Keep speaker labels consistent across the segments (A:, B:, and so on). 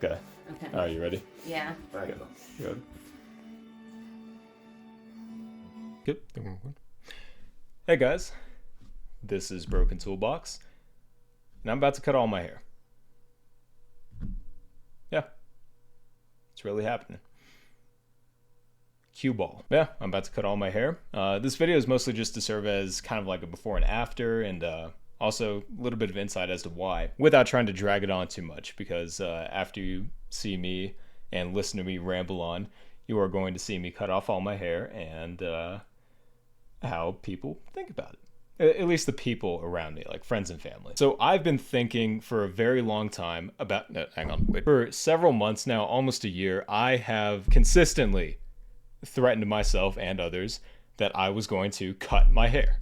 A: Okay.
B: Okay.
A: Are you ready?
B: Yeah.
A: Okay. Good. Good. Hey guys, this is Broken Toolbox, and I'm about to cut all my hair. Yeah, it's really happening. Cue ball. Yeah, I'm about to cut all my hair. This video is mostly just to serve as kind of like a before and after, and also a little bit of insight as to why, without trying to drag it on too much, because after you see me and listen to me ramble on, you are going to see me cut off all my hair and how people think about it. At least the people around me, like friends and family. So I've been thinking for a very long time about, no, hang on, wait. For several months now, almost a year, I have consistently threatened myself and others that I was going to cut my hair.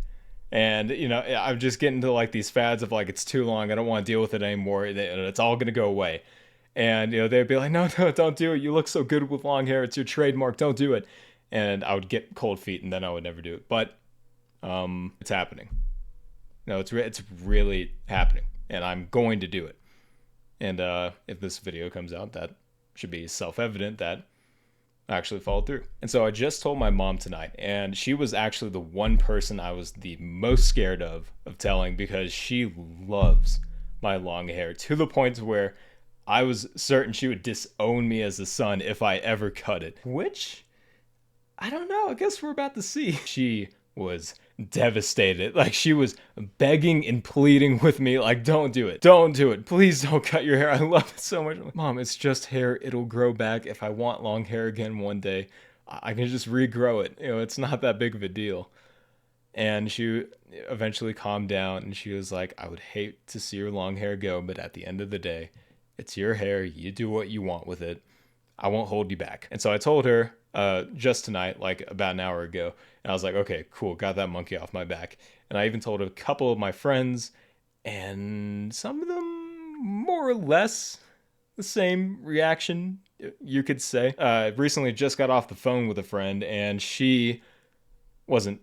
A: And, you know, I'm just getting to like these fads of like, it's too long, I don't want to deal with it anymore, and it's all going to go away. And, you know, they'd be like, no, don't do it. You look so good with long hair. It's your trademark. Don't do it. And I would get cold feet and then I would never do it. But it's happening. No, it's really happening. And I'm going to do it. And if this video comes out, that should be self-evident that I actually followed through. And so I just told my mom tonight, and she was actually the one person I was the most scared of telling, because she loves my long hair to the point where I was certain she would disown me as a son if I ever cut it. Which, I don't know, I guess we're about to see. She was devastated. Like, she was begging and pleading with me, like, don't do it. Don't do it. Please don't cut your hair. I love it so much. I'm like, Mom, it's just hair. It'll grow back. If I want long hair again one day, I can just regrow it. You know, it's not that big of a deal. And she eventually calmed down and she was like, I would hate to see your long hair go, but at the end of the day, it's your hair. You do what you want with it. I won't hold you back. And so I told her just tonight, like about an hour ago, and I was like, okay, cool, got that monkey off my back. And I even told a couple of my friends, and some of them more or less the same reaction, you could say. Recently just got off the phone with a friend, and she wasn't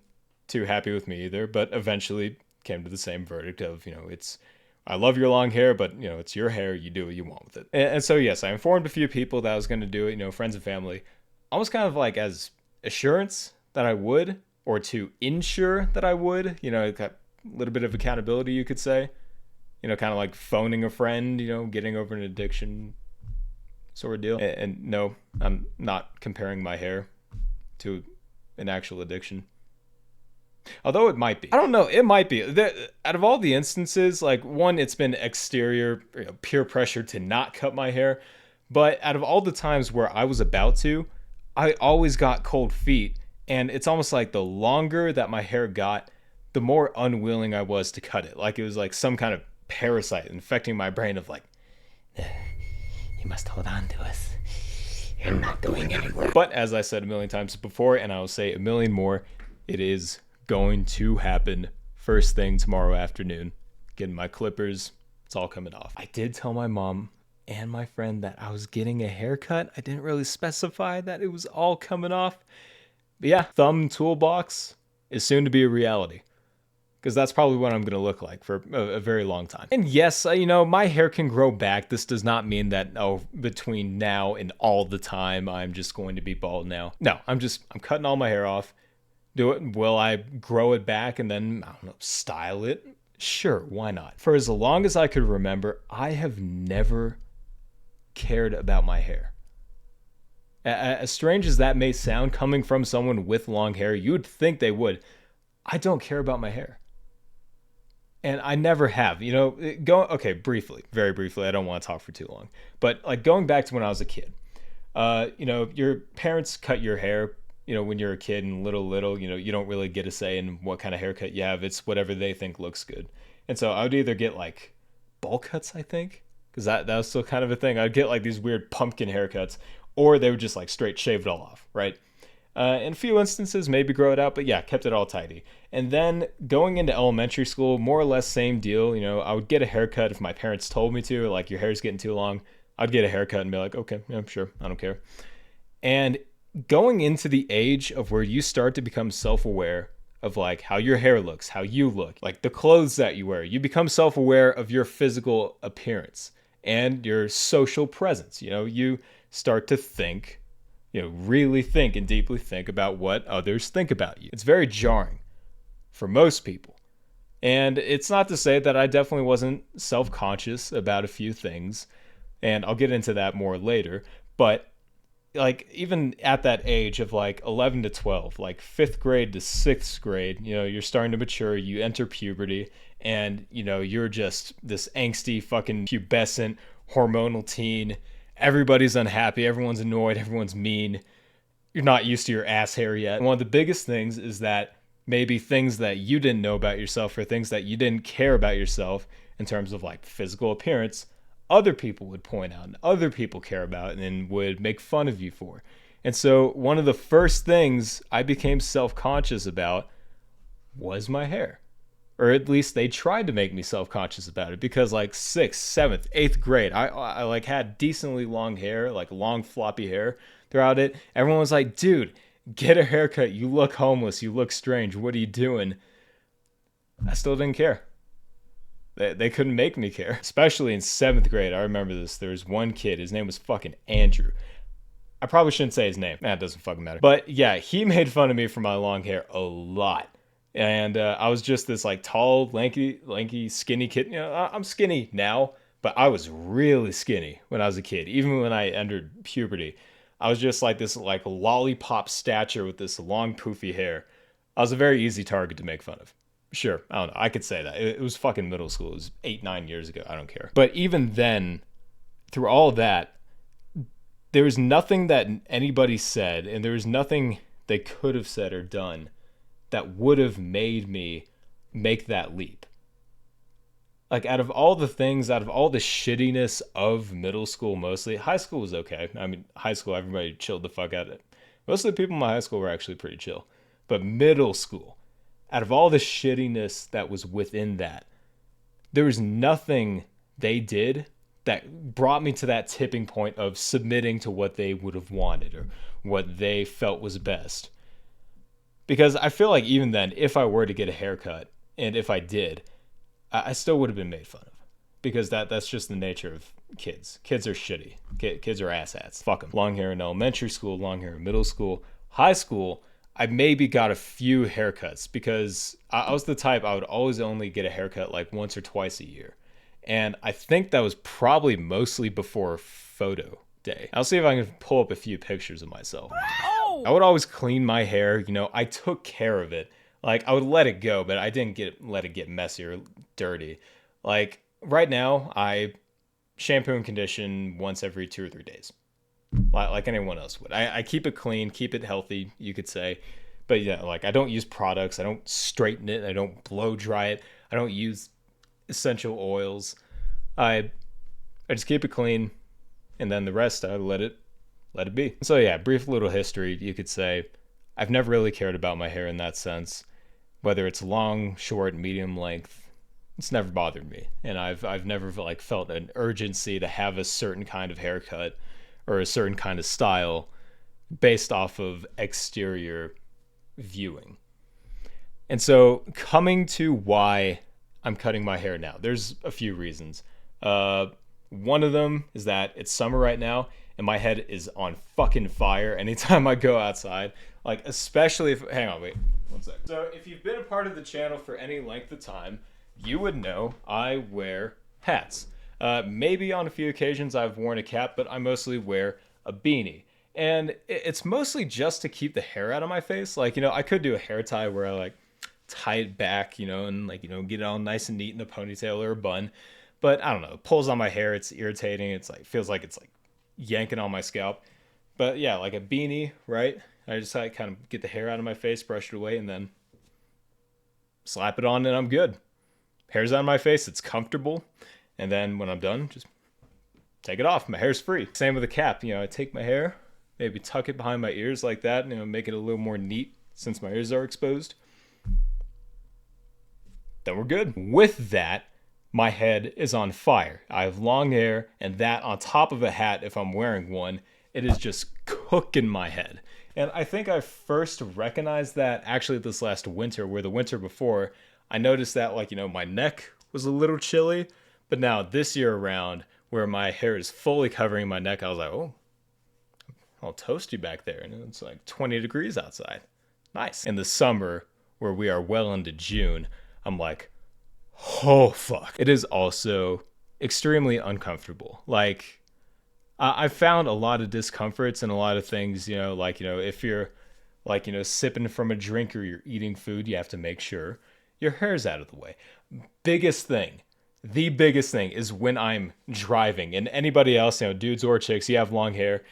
A: too happy with me either, but eventually came to the same verdict of, you know, I love your long hair, but, you know, it's your hair. You do what you want with it. And so, yes, I informed a few people that I was going to do it, you know, friends and family, almost kind of like as assurance that I would, or to ensure that I would, you know, got a little bit of accountability, you could say, you know, kind of like phoning a friend, you know, getting over an addiction sort of deal. And no, I'm not comparing my hair to an actual addiction. Although it might be. I don't know. It might be. Out of all the instances, like, one, it's been exterior, you know, peer pressure to not cut my hair. But out of all the times where I was about to, I always got cold feet. And it's almost like the longer that my hair got, the more unwilling I was to cut it. Like it was like some kind of parasite infecting my brain of like, you must hold on to us. You're not going anywhere. But as I said a million times before, and I will say a million more, it is going to happen first thing tomorrow afternoon. Getting my clippers, it's all coming off. I did tell my mom and my friend that I was getting a haircut. I didn't really specify that it was all coming off. But yeah, thumb toolbox is soon to be a reality, because that's probably what I'm going to look like for a very long time. And yes, you know, my hair can grow back. This does not mean that, oh, between now and all the time, I'm just going to be bald now. No, I'm cutting all my hair off. Do it. Will I grow it back and then, I don't know, style it? Sure, why not? For as long as I could remember, I have never cared about my hair. As strange as that may sound, coming from someone with long hair, you'd think they would. I don't care about my hair. And I never have. You know, okay, briefly, very briefly, I don't want to talk for too long. But like going back to when I was a kid, you know, your parents cut your hair, you know, when you're a kid and little, you know, you don't really get a say in what kind of haircut you have. It's whatever they think looks good. And so I would either get like bowl cuts, I think, because that was still kind of a thing. I'd get like these weird pumpkin haircuts, or they would just like straight shave it all off, right? In a few instances, maybe grow it out, but yeah, kept it all tidy. And then going into elementary school, more or less same deal. You know, I would get a haircut if my parents told me to, like, your hair's getting too long. I'd get a haircut and be like, okay, yeah, sure, I don't care. And going into the age of where you start to become self-aware of like how your hair looks, how you look, like the clothes that you wear, you become self-aware of your physical appearance. and your social presence. You start to think, really think and deeply think about what others think about you. It's very jarring for most people. And it's not to say that I definitely wasn't self-conscious about a few things, and I'll get into that more later, but like even at that age of like 11 to 12, like 5th grade to 6th grade, you're starting to mature, you enter puberty, and you're just this angsty fucking pubescent hormonal teen. Everybody's unhappy, everyone's annoyed, everyone's mean. You're not used to your ass hair yet. And one of the biggest things is that maybe things that you didn't know about yourself or things that you didn't care about yourself in terms of like physical appearance, other people would point out and other people care about and would make fun of you for. And so one of the first things I became self-conscious about was my hair. Or at least they tried to make me self-conscious about it, because like 6th, 7th, 8th grade, I like had decently long hair, like long floppy hair throughout it. Everyone was like, dude, get a haircut. You look homeless. You look strange. What are you doing? I still didn't care. They couldn't make me care. Especially in 7th grade. I remember this. There was one kid. His name was fucking Andrew. I probably shouldn't say his name. It doesn't fucking matter. But yeah, he made fun of me for my long hair a lot. And I was just this like tall, lanky, skinny kid. I'm skinny now, but I was really skinny when I was a kid. Even when I entered puberty, I was just like this like lollipop stature with this long poofy hair. I was a very easy target to make fun of. Sure, I don't know. I could say that. It was fucking middle school. It was 8-9 years ago. I don't care. But even then, through all of that, there was nothing that anybody said, and there was nothing they could have said or done that would have made me make that leap. Like, out of all the things, out of all the shittiness of middle school mostly, high school was okay. I mean, high school, everybody chilled the fuck out of it. Most of the people in my high school were actually pretty chill. But middle school, out of all the shittiness that was within that, there was nothing they did that brought me to that tipping point of submitting to what they would have wanted or what they felt was best. Because I feel like even then, if I were to get a haircut, and if I did, I still would have been made fun of. Because that's just the nature of kids. Kids are shitty. Kids are asshats. Fuck them. Long hair in elementary school, long hair in middle school. High school, I maybe got a few haircuts because I was the type I would always only get a haircut like once or twice a year. And I think that was probably mostly before photo day. I'll see if I can pull up a few pictures of myself. Oh! I would always clean my hair. I took care of it. Like, I would let it go, but I didn't let it get messy or dirty. Like, right now, I shampoo and condition once every 2 or 3 days. Like anyone else would. I keep it clean, keep it healthy, you could say. But yeah, like, I don't use products. I don't straighten it. I don't blow dry it. I don't use essential oils. I just keep it clean, and then the rest I let it be. So yeah, brief little history, you could say. I've never really cared about my hair in that sense. Whether it's long, short, medium length, it's never bothered me. And I've never like felt an urgency to have a certain kind of haircut or a certain kind of style based off of exterior viewing. And so coming to why I'm cutting my hair now, there's a few reasons. One of them is that it's summer right now and my head is on fucking fire anytime I go outside. Like, especially if, hang on, wait, 1 second. So if you've been a part of the channel for any length of time, you would know I wear hats. Maybe on a few occasions I've worn a cap, but I mostly wear a beanie. And it's mostly just to keep the hair out of my face. Like, I could do a hair tie where I like tie it back, and like, get it all nice and neat in a ponytail or a bun. But I don't know, it pulls on my hair, it's irritating. It's like, feels like it's like yanking on my scalp. But yeah, like a beanie, right? I just like kind of get the hair out of my face, brush it away, and then slap it on and I'm good. Hair's on my face, it's comfortable. And then when I'm done, just take it off. My hair's free. Same with the cap. I take my hair, maybe tuck it behind my ears like that, make it a little more neat since my ears are exposed. Then we're good. With that, my head is on fire. I have long hair, and that on top of a hat, if I'm wearing one, it is just cooking my head. And I think I first recognized that actually this last winter, where the winter before, I noticed that, like, my neck was a little chilly. But now this year around, where my hair is fully covering my neck. I was like, oh, I'll toast you back there. And it's like 20 degrees outside. Nice. In the summer, where we are well into June, I'm like, oh, fuck. It is also extremely uncomfortable. Like, I've found a lot of discomforts and a lot of things, like, if you're like, sipping from a drink or you're eating food, you have to make sure your hair's out of the way. Biggest thing, the biggest thing is when I'm driving, and anybody else, dudes or chicks, you have long hair.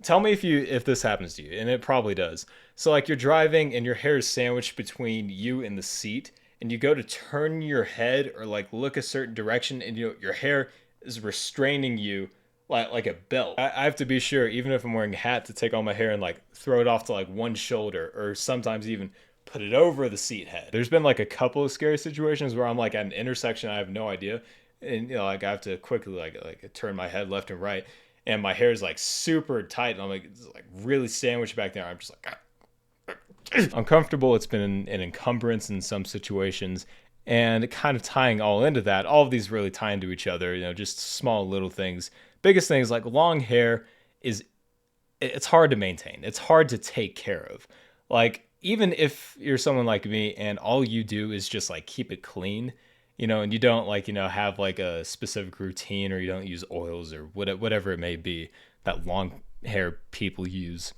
A: Tell me if this happens to you, and it probably does. So like you're driving and your hair is sandwiched between you and the seat, and you go to turn your head or like look a certain direction, and your hair is restraining you like a belt. I have to be sure, even if I'm wearing a hat, to take all my hair and like throw it off to like one shoulder, or sometimes even put it over the seat head. There's been like a couple of scary situations where I'm like at an intersection, I have no idea, and like I have to quickly like turn my head left and right, and my hair is like super tight, and I'm like it's like really sandwiched back there. I'm just like uncomfortable. It's been an encumbrance in some situations, and kind of tying all into that, all of these really tie into each other. Just small little things. Biggest thing is like long hair it's hard to maintain. It's hard to take care of. Like, even if you're someone like me and all you do is just like keep it clean, and you don't like, have like a specific routine, or you don't use oils or whatever it may be that long hair people use.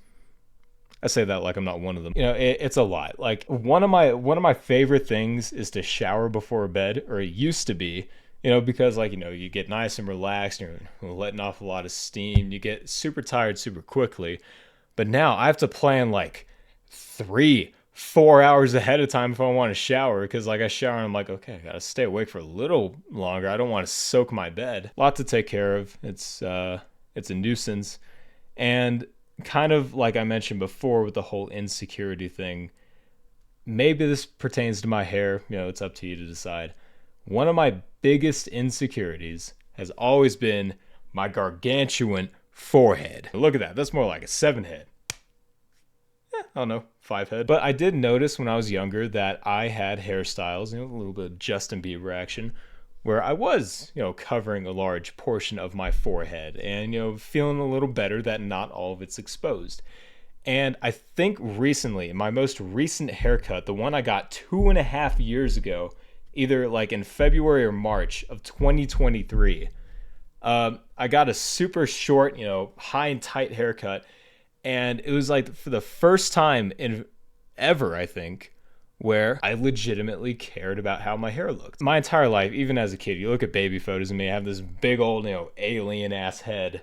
A: I say that like I'm not one of them. It's a lot. Like one of my favorite things is to shower before bed, or it used to be, because like, you get nice and relaxed, and you're letting off a lot of steam. You get super tired super quickly. But now I have to plan like 3-4 hours ahead of time if I want to shower, because like I shower and I'm like, okay, I gotta stay awake for a little longer. I don't want to soak my bed. A lot to take care of. It's a nuisance. And kind of like I mentioned before with the whole insecurity thing, maybe this pertains to my hair. It's up to you to decide. One of my biggest insecurities has always been my gargantuan forehead. Look at that. That's more like a 7 head. I don't know, 5 head. But I did notice when I was younger that I had hairstyles, a little bit of Justin Bieber action, where I was, covering a large portion of my forehead and, feeling a little better that not all of it's exposed. And I think recently, my most recent haircut, the one I got 2.5 years ago, either like in February or March of 2023, I got a super short, high and tight haircut. And it was like for the first time in ever, I think, where I legitimately cared about how my hair looked. My entire life, even as a kid, you look at baby photos of me, I have this big old, alien ass head.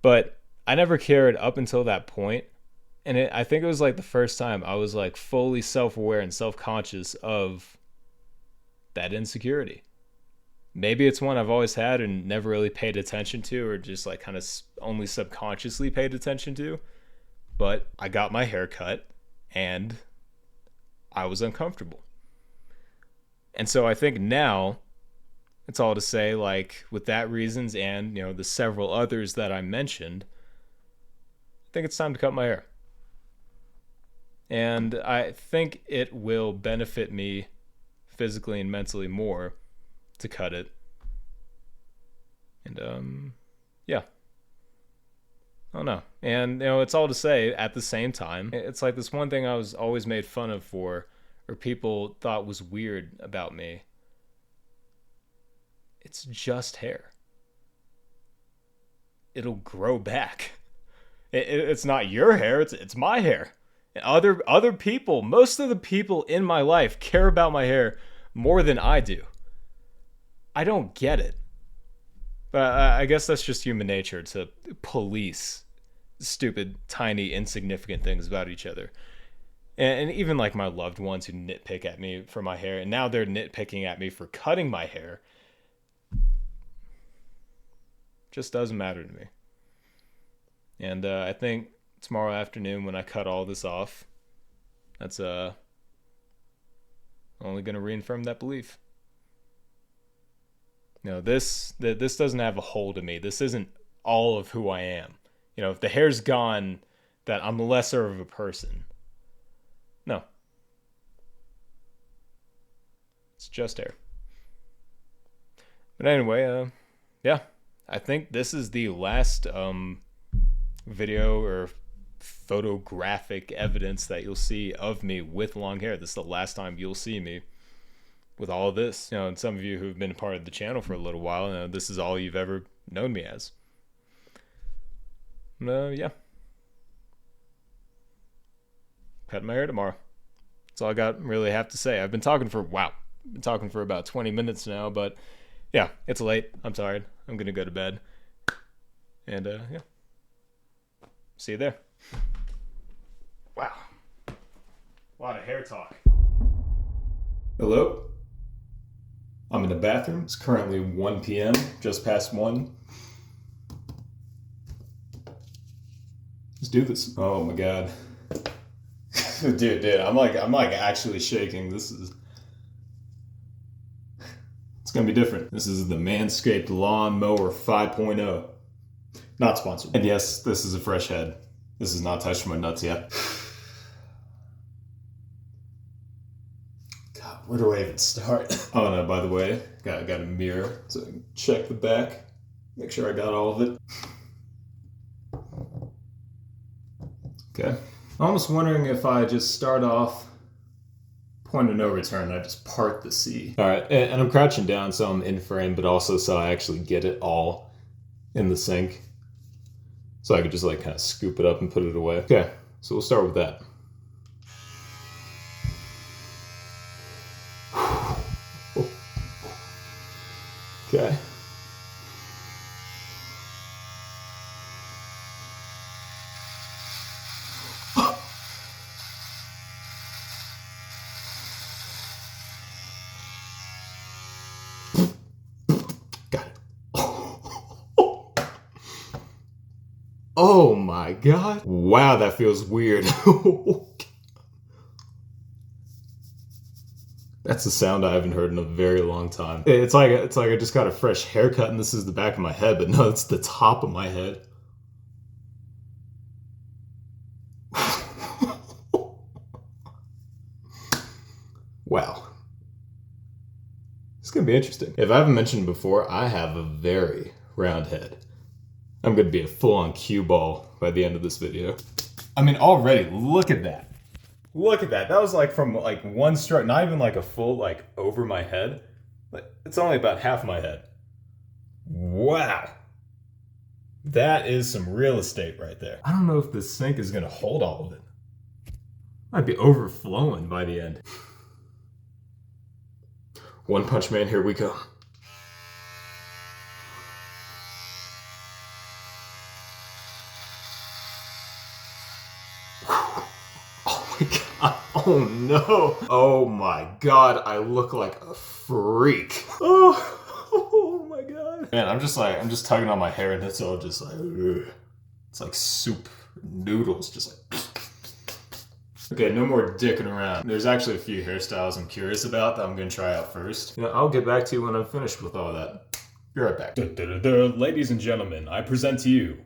A: But I never cared up until that point. And I think it was like the first time I was like fully self-aware and self-conscious of that insecurity. Maybe it's one I've always had and never really paid attention to, or just like kind of only subconsciously paid attention to. But I got my hair cut and I was uncomfortable. And so I think now it's all to say, like, with that reasons and, the several others that I mentioned, I think it's time to cut my hair. And I think it will benefit me physically and mentally more to cut it. And yeah, I don't know. And it's all to say, at the same time, it's like this one thing I was always made fun of for, or people thought was weird about me. It's just hair. It'll grow back. It's not your hair, it's my hair. And other people, most of the people in my life care about my hair more than I do. I don't get it. But I guess that's just human nature, to police stupid, tiny, insignificant things about each other. And even like my loved ones who nitpick at me for my hair, and now they're nitpicking at me for cutting my hair. Just doesn't matter to me. And I think tomorrow afternoon when I cut all this off, that's only going to reaffirm that belief. This doesn't have a hold of me. This isn't all of who I am. If the hair's gone, that I'm lesser of a person. No. It's just hair. But anyway, yeah, I think this is the last video or photographic evidence that you'll see of me with long hair. This is the last time you'll see me with all of this. You know, and some of you who've been part of the channel for a little while, you know, this is all you've ever known me as. Yeah. Cutting my hair tomorrow. That's all I got really have to say. I've been talking for about 20 minutes now, but yeah, it's late. I'm tired. I'm gonna go to bed. And yeah. See you there. Wow. A lot of hair talk. Hello? I'm in the bathroom. It's currently 1 p.m., just past 1. Let's do this. Oh my god. dude, I'm like actually shaking. It's gonna be different. This is the Manscaped Lawnmower 5.0. Not sponsored. And yes, this is a fresh head. This is not touched my nuts yet. God, where do I even start? Oh no, by the way, got a mirror so I can check the back. Make sure I got all of it. Okay. I'm almost wondering if I just start off point of no return, I just part the C. All right, and I'm crouching down so I'm in frame, but also so I actually get it all in the sink. So I could just like kind of scoop it up and put it away. Okay, so we'll start with that. Okay. Got it. Oh my god. Wow, that feels weird. That's a sound I haven't heard in a very long time. It's like I just got a fresh haircut and this is the back of my head, but no, it's the top of my head. Wow. It's gonna be interesting. If I haven't mentioned before, I have a very round head. I'm gonna be a full-on cue ball by the end of this video. I mean, already, look at that. Look at that. That was like from like one stroke, not even like a full like over my head. But it's only about half my head. Wow. That is some real estate right there. I don't know if this sink is gonna hold all of it. Might be overflowing by the end. One Punch Man, here we go. Oh my god. Oh no. Oh my god, I look like a freak. Oh my god. Man, I'm just tugging on my hair and it's all just like, ugh. It's like soup noodles, just like. Okay, no more dicking around. There's actually a few hairstyles I'm curious about that I'm gonna try out first. Yeah, I'll get back to you when I'm finished with all that. Be right back. Ladies and gentlemen, I present to you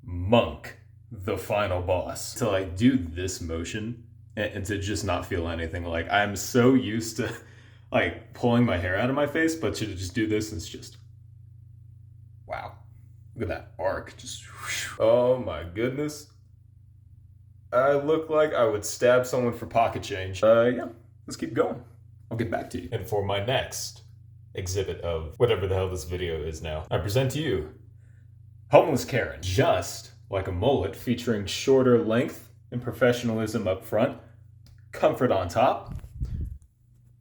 A: Monk, the final boss. To like do this motion and to just not feel anything. Like I'm so used to like pulling my hair out of my face, but to just do this, it's just wow. Look at that arc. Just oh my goodness. I look like I would stab someone for pocket change. Yeah, let's keep going. I'll get back to you. And for my next exhibit of whatever the hell this video is now, I present to you Homeless Karen. Just like a mullet featuring shorter length and professionalism up front, comfort on top,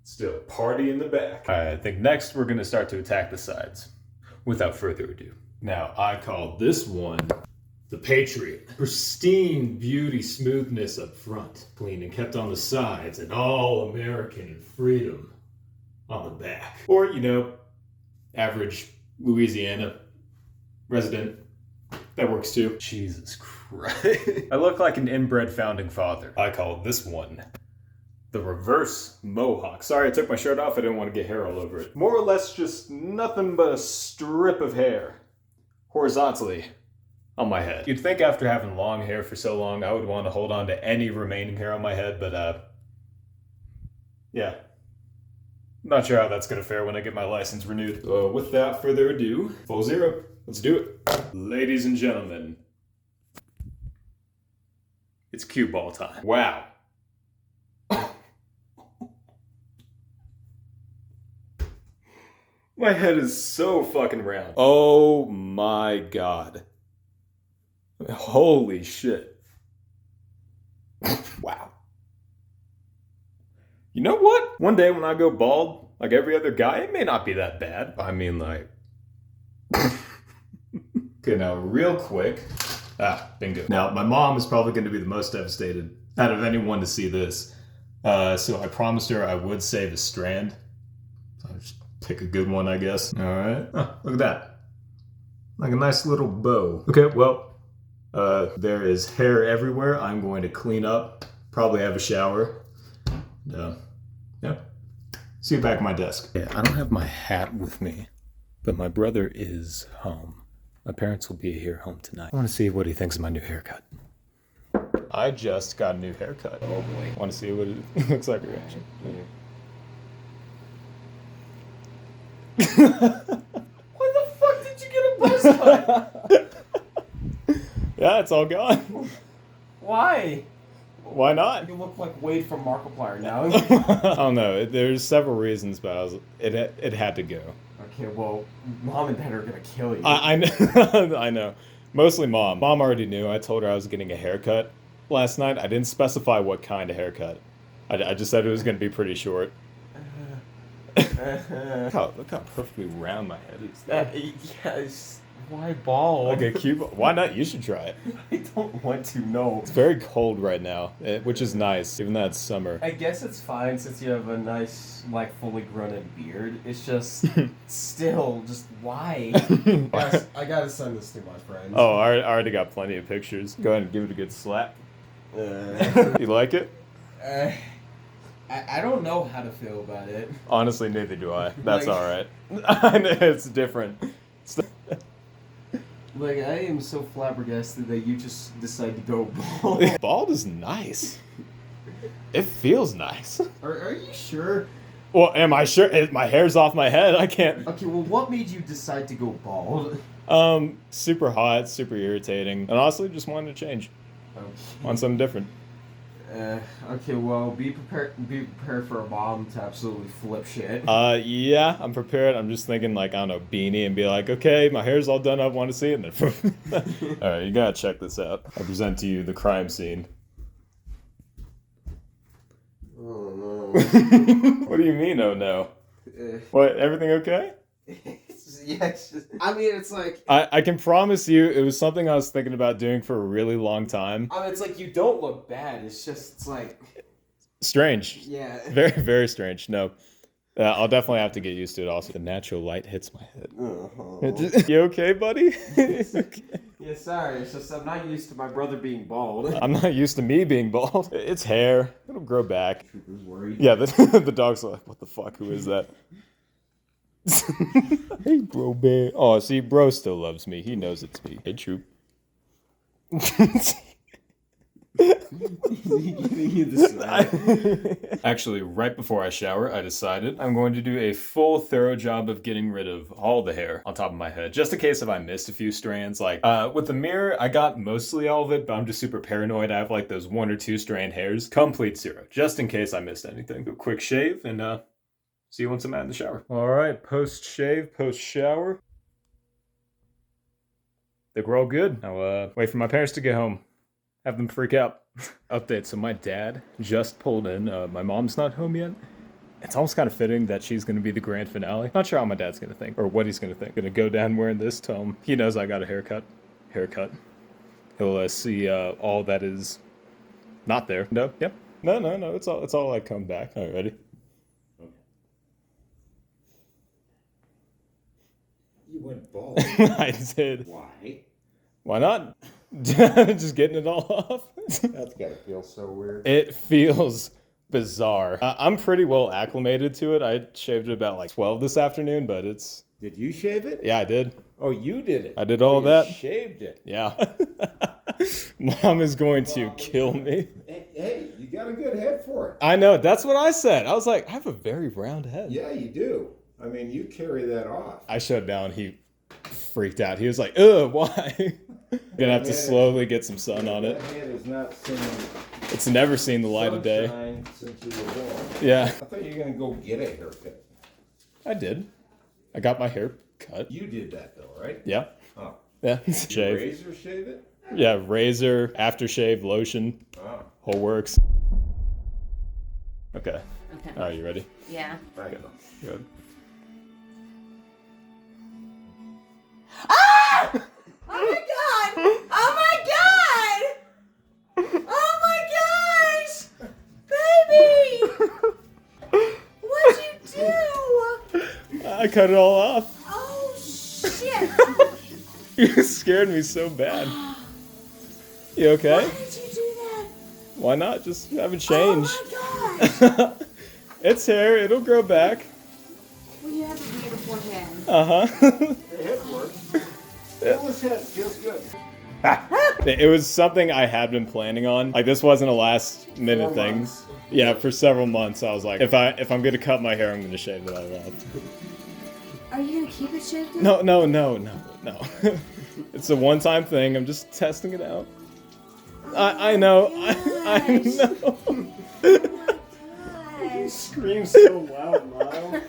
A: still party in the back. I think next we're gonna start to attack the sides. Without further ado. Now, I call this one the Patriot. Pristine beauty, smoothness up front, clean and kept on the sides, and all American and freedom on the back. Or, you know, average Louisiana resident. That works too. Jesus Christ. I look like an inbred founding father. I call this one the reverse mohawk. Sorry, I took my shirt off. I didn't want to get hair all over it. More or less just nothing but a strip of hair horizontally on my head. You'd think after having long hair for so long, I would want to hold on to any remaining hair on my head, but yeah. Not sure how that's gonna fare when I get my license renewed. So without further ado, full zero. Let's do it. Ladies and gentlemen, it's cue ball time. Wow. My head is so fucking round. Oh my god. Holy shit. Wow. You know what? One day when I go bald, like every other guy, it may not be that bad. I mean, like... Okay, now real quick. Bingo. Now, my mom is probably going to be the most devastated out of anyone to see this. So I promised her I would save a strand. I'll just pick a good one, I guess. All right. Oh, look at that. Like a nice little bow. Okay, well, there is hair everywhere. I'm going to clean up, probably have a shower. Yeah. See you back at my desk. Yeah, I don't have my hat with me, but my brother is home. My parents will be here home tonight. I want to see what he thinks of my new haircut. I just got a new haircut. Oh boy. Want to see what it looks like reaction?
B: Why the fuck did you get a buzz cut?
A: Yeah, it's all gone.
B: Why?
A: Why not?
B: You look like Wade from Markiplier now.
A: I don't know. There's several reasons, but it had to go.
B: Okay, well, mom and dad are gonna kill you.
A: I know. I know. Mostly mom. Mom already knew. I told her I was getting a haircut last night. I didn't specify what kind of haircut. I just said it was going to be pretty short. Look how perfectly round my head is.
B: Yes. Why bald?
A: Okay, cute. Why not? You should try it.
B: I don't want to know.
A: It's very cold right now, which is nice, even though it's summer.
B: I guess it's fine since you have a nice, like, fully grown-in beard. It's just, still, just why? Guys, I gotta send this to my friends.
A: Oh, I already got plenty of pictures. Go ahead and give it a good slap. You like it?
B: I don't know how to feel about it.
A: Honestly, neither do I. That's
B: Like-
A: alright. I know it's different.
B: Like, I am so flabbergasted that you just decide to go bald.
A: Bald is nice. It feels nice.
B: Are you sure?
A: Well, am I sure? My hair's off my head. I can't.
B: Okay, well, what made you decide to go bald?
A: Super hot, super irritating, and honestly, just wanted to change.
B: Okay.
A: On something different.
B: Okay, well, be prepared for a mom to absolutely flip shit.
A: Yeah, I'm prepared. I'm just thinking, like, I don't know, beanie and be like, okay, my hair's all done up, want to see it? And then alright, you gotta check this out. I present to you the crime scene.
B: Oh, no.
A: What do you mean, oh no? What, everything okay?
B: Yeah, it's just, I mean, it's like...
A: I can promise you it was something I was thinking about doing for a really long time.
B: I mean, it's like, you don't look bad. It's just, it's like...
A: Strange.
B: Yeah.
A: Very, very strange. No. I'll definitely have to get used to it also. The natural light hits my head.
B: Uh-huh.
A: You okay, buddy? Okay.
B: Yeah, sorry. It's just I'm not used to my brother being bald.
A: I'm not used to me being bald. It's hair. It'll grow back.
B: Trooper's worried.
A: Yeah, the dog's like, what the fuck? Who is that? Hey, bro, bear. Oh, see, bro still loves me. He knows it's me. Hey, Troop. Actually, right before I shower, I decided I'm going to do a full, thorough job of getting rid of all the hair on top of my head, just in case if I missed a few strands. Like, with the mirror, I got mostly all of it, but I'm just super paranoid. I have, like, those 1 or 2 strand hairs. Complete zero, just in case I missed anything. Do a quick shave, and, see you once I'm out in the shower. All right, post-shave, post-shower. Think we're all good. Now, wait for my parents to get home. Have them freak out. Update, so my dad just pulled in. My mom's not home yet. It's almost kind of fitting that she's going to be the grand finale. Not sure how my dad's going to think, or what he's going to think. Gonna go down wearing this, tell him he knows I got a haircut. He'll see all that is not there. No, yep. No, it's all like come back. All right, ready?
B: You went bald.
A: I did.
B: Why?
A: Why not? Just getting it all off.
B: That's gotta feel so weird.
A: It feels bizarre. I'm pretty well acclimated to it. I shaved it about like 12 this afternoon, but it's...
C: Did you shave it?
A: Yeah, I did.
C: Oh, you did it.
A: I did all
C: You
A: that.
C: Shaved it.
A: Yeah. Mom is going to kill me.
C: Hey, you got a good head for it.
A: I know. That's what I said. I was like, I have a very round head.
C: Yeah, you do. I mean, you carry that off.
A: I shut down. He freaked out. He was like, ugh, why? Gonna have to slowly get some sun on it.
C: That head is not seen
A: It's never seen the light of day.
C: sunshine since you were born.
A: Yeah,
C: I thought you were going to go get a haircut.
A: I did. I got my hair cut.
C: You did that, though, right?
A: Yeah.
C: Oh.
A: Yeah.
C: You
A: Shave.
C: razor shave it?
A: Yeah, razor, aftershave, lotion,
C: Oh.
A: whole works. Okay.
D: Okay.
A: Are you ready?
D: Yeah.
C: Right.
A: Good.
D: Ah! Oh my god! Oh my god! Oh my gosh! Baby! What'd you do?
A: I cut it all off.
D: Oh shit!
A: You scared me so bad. You okay?
D: Why did you do that?
A: Why not? Just have it change.
D: Oh my gosh!
A: It's hair. It'll grow back.
D: Well, you have a beautiful head.
A: Uh-huh.
C: The head works. This head feels good.
A: It was something I had been planning on. Like, this wasn't a last minute
C: 4
A: thing.
C: months.
A: Yeah, for several months I was like, if I'm gonna cut my hair, I'm gonna shave it all off.
D: Are you gonna keep it shaved?
A: No. It's a one-time thing. I'm just testing it out. I know. I know.
B: You scream so loud, Lyle.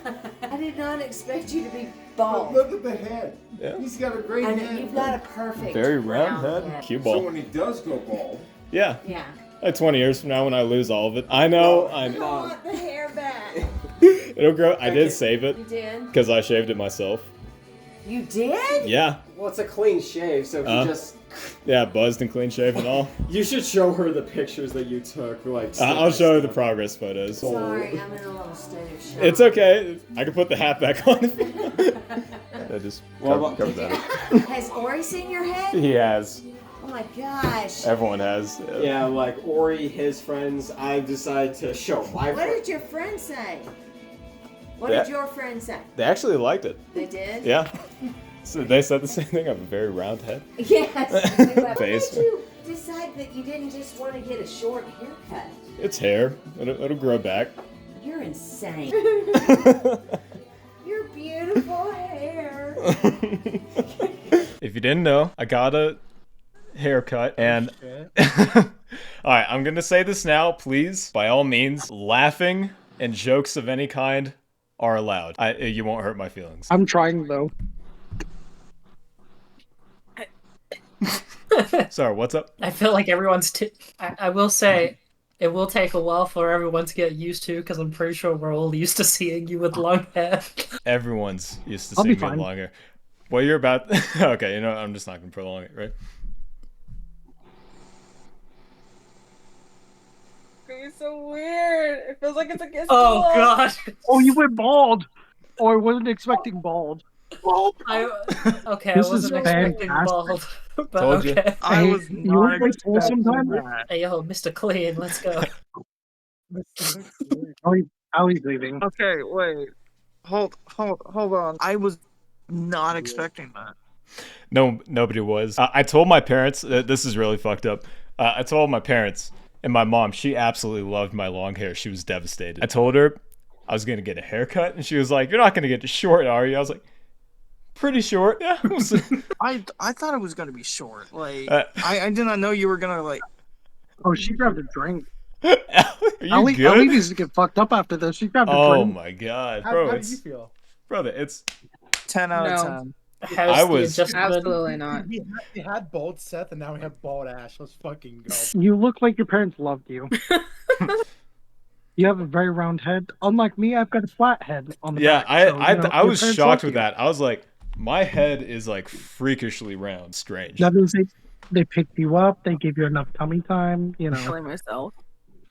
D: I did not expect you to be
C: But
D: bald.
C: look at the head.
A: Yeah.
C: He's got a great
D: I
C: head.
D: know you've got a perfect
A: Very round head. Cue
C: So
A: ball.
C: when he does go bald,
A: Yeah.
D: Yeah.
A: Like 20 years from now when I lose all of it. I know. I
D: I
A: know.
D: want the hair back.
A: It'll grow. I did save it
D: You did?
A: because I shaved it myself.
D: You did?
A: Yeah.
B: Well, it's a clean shave, so if you just...
A: Yeah, buzzed and clean shaved and all.
B: You should show her the pictures that you took, like...
A: I'll show her the progress photos.
D: Sorry, I'm in a little state of shock.
A: It's okay. I can put the hat back on. I just cover that.
D: Has Ori seen your head?
A: He has.
D: Oh my gosh.
A: Everyone has.
B: Yeah, like Ori, his friends, I decided to show my
D: What
B: friends.
D: did your friend say? What
A: That-
D: did your friend say?
A: They actually liked it.
D: They did?
A: Yeah. So they said the same thing. I have a very round head.
D: Yes. What
A: Face.
D: made you decide that you didn't just want to get a short haircut?
A: It's hair. It'll grow back.
D: You're insane. Your beautiful hair.
A: If you didn't know, I got a haircut and alright, I'm gonna say this now, please. By all means, laughing and jokes of any kind are allowed. You won't hurt my feelings.
E: I'm trying though.
A: Sorry, what's up?
F: I feel like everyone's. I will say, it will take a while for everyone to get used to, because I'm pretty sure we're all used to seeing you with long hair.
A: Everyone's used to
E: I'll be
A: seeing me
E: fine.
A: longer. Well, you're about. Okay, you know, I'm just not gonna prolong it, right?
G: It's so weird. It feels like it's against
F: Oh
G: the wall.
F: god.
E: Oh, you went bald. Oh, I wasn't expecting bald.
F: Okay,
E: This
F: I wasn't
E: is
F: expecting
E: fantastic.
F: bald. But
A: Told you.
F: okay.
E: I was you look like wholesome time.
F: Hey yo, Mr. Clean, let's go.
E: How he's leaving.
H: Okay, wait. Hold on. I was not expecting that.
A: No, nobody was. I told my parents. This is really fucked up. I told my parents and my mom. She absolutely loved my long hair. She was devastated. I told her I was gonna get a haircut, and she was like, "You're not gonna get it short, are you?" I was like, "Pretty short." Yeah.
H: I thought it was gonna be short. Like
A: I
H: did not know you were gonna like.
E: Oh, she grabbed a drink.
A: Are you
E: Ellie
A: good?
E: needs to get fucked up after this. She grabbed a
A: Oh
E: drink.
A: my god, bro!
I: How do
A: It's
I: you feel?
A: brother. It's
H: 10 out of
G: No.
H: 10.
F: How's
A: I
F: the
A: was-
F: adjustment?
G: Absolutely not.
I: We had bald Seth, and now we have bald Ash. Let's fucking go.
E: You look like your parents loved you. You have a very round head. Unlike me, I've got a flat head on the
A: yeah.
E: back. so, you know,
A: I
E: your
A: was
E: parents
A: shocked
E: loved
A: with
E: you.
A: that. I was like, my head is like freakishly round. Strange.
E: That means they picked you up. They gave you enough tummy time. You know.
G: Killing myself.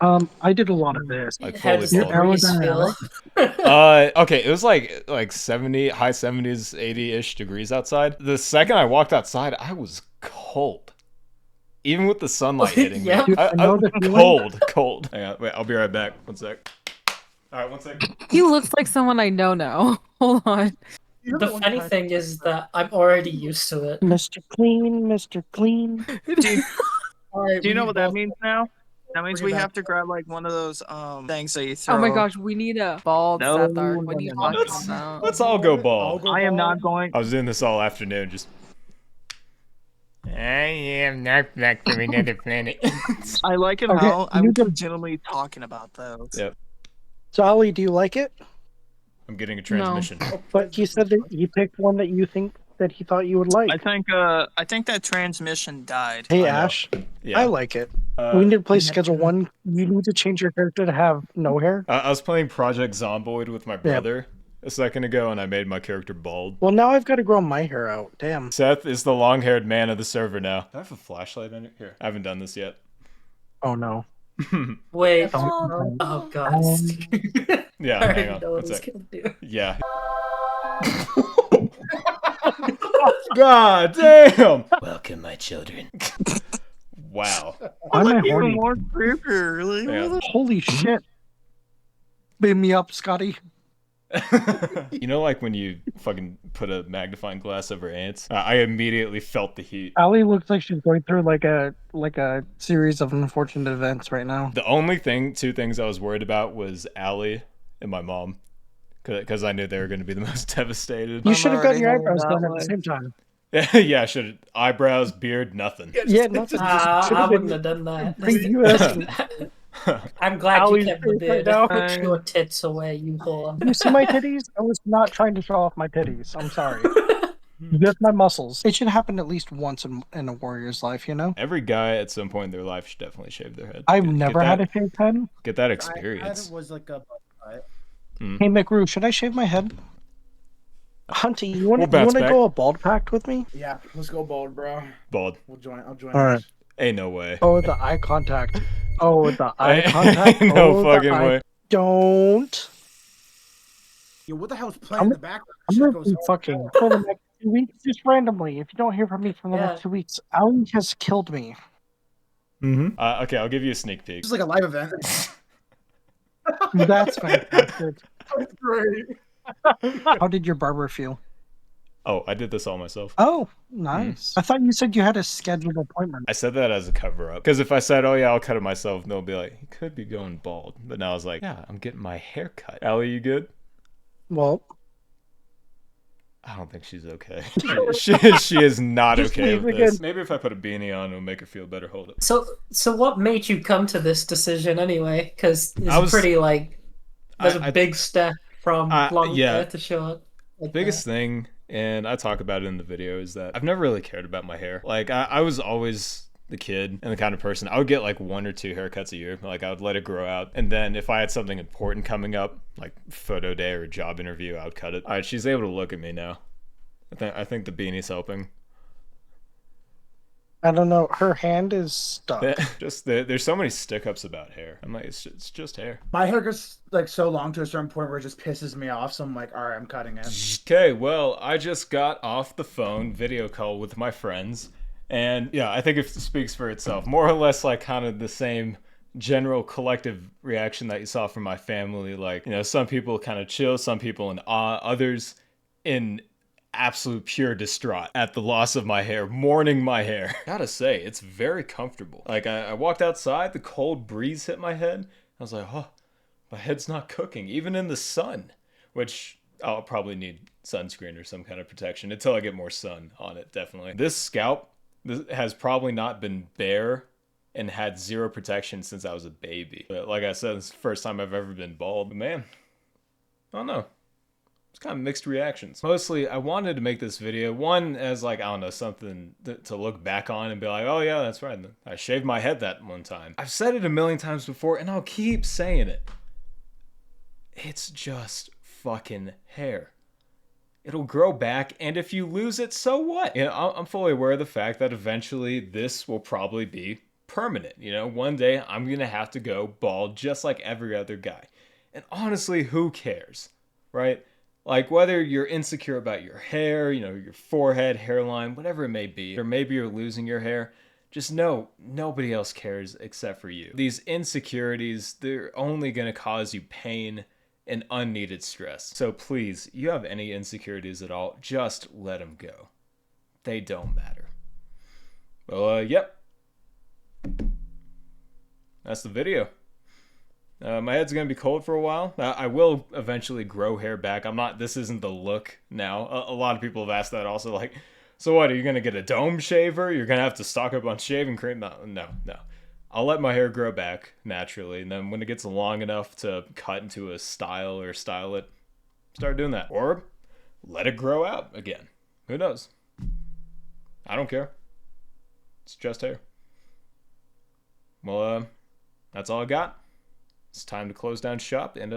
E: I did a lot of this.
A: Like
F: How
A: fully
F: does the
A: bald.
F: breeze feel?
A: Okay, it was like 70, high 70s, 80-ish degrees outside. The second I walked outside, I was cold. Even with the sunlight hitting
F: Yeah.
A: me.
E: I know the feeling.
A: Cold. Hang on, wait, I'll be right back. One sec. Alright, one sec.
G: He looks like someone I know now. Hold on.
F: The funny thing is that I'm already used to it.
E: Mr. Clean, Mr. Clean.
H: Do you know what that means now? That means
I: Bring it
H: we
I: back.
H: have to grab like one of those things that you throw.
G: Oh my gosh, we need a bald
H: No,
G: Seth
H: no,
G: art. What are you
H: no, no.
G: talking about?
A: Let's all go
I: I'll
A: bald.
I: go
H: I am
I: bald.
H: not going.
A: I was doing this all afternoon, just. I am not back from another planet.
H: I like it
E: Okay,
H: how I'm
E: you can-
H: legitimately talking about those.
A: Yep,
E: So, Ali, do you like it?
A: I'm getting a transmission.
E: But he said that he picked one that you think that he thought you would like.
H: I think that transmission died.
E: Hey,
A: I know.
E: Ash,
A: Yeah.
E: I like it. We need to play Schedule 1. You need to change your character to have no hair.
A: I was playing Project Zomboid with my brother a second ago, and I made my character bald.
E: Well, now I've got to grow my hair out. Damn.
A: Seth is the long-haired man of the server now. Do I have a flashlight in it? Here. I haven't done this yet.
E: Oh, no.
F: Wait.
G: Oh,
F: Oh god.
A: Yeah,
F: I
A: hang
F: already
A: on.
F: know what
A: One
F: it's
A: sec.
F: gonna do.
A: Yeah. God damn! Welcome, my children. Wow.
E: Why am I
H: Even
E: horny?
H: more creepier, really.
A: Yeah.
E: Holy shit. Beam me up, Scotty.
A: You know, like when you fucking put a magnifying glass over ants? I immediately felt the heat.
E: Ali looks like she's going through like a series of unfortunate events right now.
A: The only two things I was worried about was Allie and my mom. Because I knew they were going to be the most devastated.
E: You should have gotten your
H: already
E: eyebrows
H: heading
E: done
H: that
E: at the same time.
A: Yeah, I should have. Eyebrows, beard, nothing.
E: Yeah, nothing.
F: I wouldn't have done that. I'm glad
E: Ali's
F: you kept the
E: face right
F: beard.
E: now.
F: Put your tits away, you whore.
E: You see my titties? I was not trying to show off my titties. I'm sorry. Just my muscles. It should happen at least once in a warrior's life, you know?
A: Every guy at some point in their life should definitely shave their head.
E: I've never had a shaved head.
A: Get that
I: I
A: experience.
I: was like a.
E: Hey, McRoo, should I shave my head? Hunty, you want
A: We'll
E: to
A: bounce back.
E: go a bald pact with me?
I: Yeah, let's go bald, bro.
A: Bald.
I: We'll join. I'll join.
E: All right.
A: Ain't no way.
E: Oh, the eye contact. Oh, the eye contact.
A: Ain't
E: Oh,
A: no
E: the
A: fucking
E: eye-
A: way.
E: Don't.
I: Yo, what the hell's playing
E: I'm
I: in the background?
E: I'm
I: Shit
E: gonna
I: goes
E: be
I: hard.
E: fucking for the next 2 weeks, just randomly. If you don't hear from me for the
F: Yeah.
E: next 2 weeks, Ali has killed me.
A: Mm-hmm. Okay, I'll give you a sneak peek.
I: It's like a live event.
E: That's fantastic.
I: That's great.
E: How did your barber feel?
A: Oh, I did this all myself.
E: Oh, nice. I thought you said you had a scheduled appointment.
A: I said that as a cover up. Because if I said, oh yeah, I'll cut it myself, they'll be like, he could be going bald. But now I was like, yeah, I'm getting my hair cut. Allie, you good?
E: Well,
A: I don't think she's okay. She is not
E: Just
A: okay
E: leave
A: with
E: again.
A: this. Maybe if I put a beanie on, it'll make her feel better. Hold it.
F: So what made you come to this decision anyway? Because
A: I was-
F: it's pretty like there's
A: I-
F: a big step from long
A: yeah.
F: hair to short. Like
A: Biggest thing, and I talk about it in the video, is that I've never really cared about my hair. Like, I was always the kid and the kind of person, I would get like 1 or 2 haircuts a year. Like, I would let it grow out. And then if I had something important coming up, like photo day or a job interview, I would cut it. All right, she's able to look at me now. I think the beanie's helping.
E: I don't know. Her hand is stuck.
A: There's so many stick-ups about hair. I'm like, it's just hair.
I: My hair gets like so long to a certain point where it just pisses me off. So I'm like, all right, I'm cutting it.
A: Okay, well, I just got off the phone video call with my friends, and yeah, I think it speaks for itself. More or less like kind of the same general collective reaction that you saw from my family. Like, you know, some people kind of chill, some people in awe, others in absolute pure distraught at the loss of my hair, mourning my hair. Gotta say, it's very comfortable. Like, I walked outside, the cold breeze hit my head. I was like, oh, my head's not cooking, even in the sun, which I'll probably need sunscreen or some kind of protection until I get more sun on it, definitely. This scalp has probably not been bare and had 0 protection since I was a baby. But like I said, it's the first time I've ever been bald. But man, I don't know. It's kind of mixed reactions. Mostly, I wanted to make this video, one, as like, I don't know, something to look back on and be like, oh yeah, that's right, I shaved my head that one time. I've said it a million times before, and I'll keep saying it. It's just fucking hair. It'll grow back, and if you lose it, so what? You know, I'm fully aware of the fact that eventually this will probably be permanent. You know, one day I'm gonna have to go bald just like every other guy. And honestly, who cares, right? Like, whether you're insecure about your hair, you know, your forehead, hairline, whatever it may be, or maybe you're losing your hair, just know nobody else cares except for you. These insecurities, they're only going to cause you pain and unneeded stress. So please, you have any insecurities at all, just let them go. They don't matter. Well, yep. that's the video. My head's gonna be cold for a while. I will eventually grow hair back. This isn't the look now. A lot of people have asked that also, like, so what, are you gonna get a dome shaver? You're gonna have to stock up on shaving cream? No. I'll let my hair grow back naturally, and then when it gets long enough to cut into a style or style it, start doing that. Or let it grow out again. Who knows? I don't care. It's just hair. Well, that's all I got. It's time to close down shop, and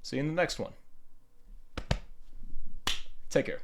A: see you in the next one. Take care.